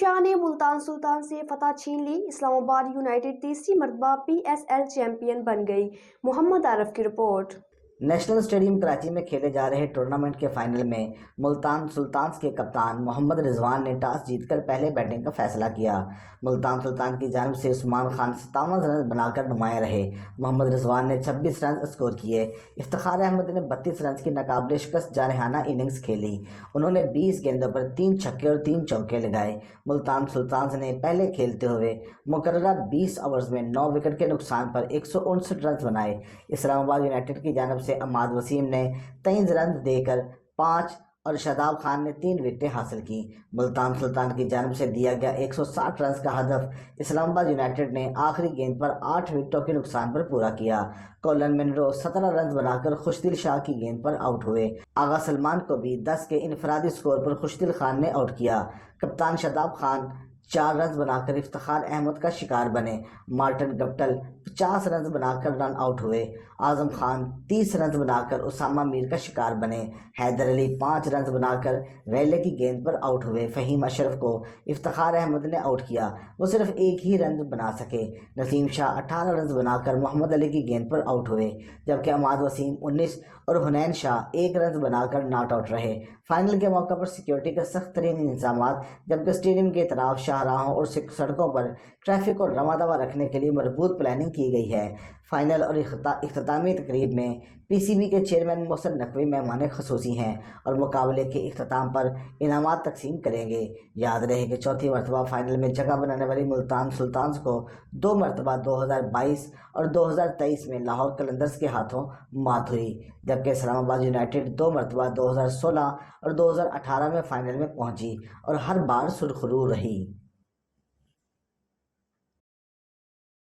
شاہ نے ملتان سلطان سے فتح چھین لی، اسلام آباد یونائیٹڈ تیسری مرتبہ PSL چیمپئن بن گئی۔ محمد عارف کی رپورٹ۔ نیشنل اسٹیڈیم کراچی میں کھیلے جا رہے ٹورنامنٹ کے فائنل میں ملتان سلطانز کے کپتان محمد رضوان نے ٹاس جیت کر پہلے بیٹنگ کا فیصلہ کیا۔ ملتان سلطان کی جانب سے عثمان خان 57 رنز بنا کر نمایاں رہے۔ محمد رضوان نے 26 رنز اسکور کیے۔ افتخار احمد نے 32 رنز کی ناقابل شکست جارحانہ اننگز کھیلی۔ انہوں نے 20 گیندوں پر 3 چھکے اور 3 چوکے لگائے۔ ملتان سلطانز نے پہلے کھیلتے ہوئے مقررہ 20 اوورز میں 9 وکٹ کے نقصان پر 159 رنز بنائے۔ اسلام آباد یونائیٹڈ کی جانب سے عماد وسیم نے 23 رنز دے کر 5 اور شاداب خان نے 3 وکٹیں حاصل کی۔ ملتان سلطان کی جانب سے دیا گیا 160 رنز کا ہدف اسلام آباد یونائیٹڈ نے آخری گیند پر 8 وکٹوں کے نقصان پر پورا کیا۔ کولن منرو 17 رنز بنا کر خوشدل شاہ کی گیند پر آؤٹ ہوئے۔ آغا سلمان کو بھی 10 کے انفرادی سکور پر خوشدل خان نے آؤٹ کیا۔ کپتان شاداب خان 4 رنز بنا کر افتخار احمد کا شکار بنے۔ مارٹن گپٹل 50 رنز بنا کر رن آؤٹ ہوئے۔ اعظم خان 30 رنز بنا کر اسامہ میر کا شکار بنے۔ حیدر علی 5 رنز بنا کر ویلے کی گیند پر آؤٹ ہوئے۔ فہیم اشرف کو افتخار احمد نے آؤٹ کیا، وہ صرف ایک ہی رن بنا سکے۔ نسیم شاہ 18 رنز بنا کر محمد علی کی گیند پر آؤٹ ہوئے، جبکہ عماد وسیم 19 اور حنین شاہ 1 رنز بنا کر ناٹ آؤٹ رہے۔ فائنل کے موقع پر سیکیورٹی کے سخت ترین انتظامات، جبکہ اسٹیڈیم کے اطراف شاہراہوں اور سڑکوں پر ٹریفک کو رواں دواں رکھنے کے لیے مربوط پلاننگ کی گئی ہے۔ فائنل اور اختتامی تقریب میں PCB کے چیئرمین محسن نقوی مہمان خصوصی ہیں اور مقابلے کے اختتام پر انعامات تقسیم کریں گے۔ یاد رہے کہ چوتھی مرتبہ فائنل میں جگہ بنانے والی ملتان سلطانز کو 2 مرتبہ 2022 اور 2023 میں لاہور قلندرز کے ہاتھوں مات ہوئی، جبکہ اسلام آباد یونائیٹڈ 2 مرتبہ 2016 اور 2018 میں فائنل میں پہنچی اور ہر بار سرخرو رہی۔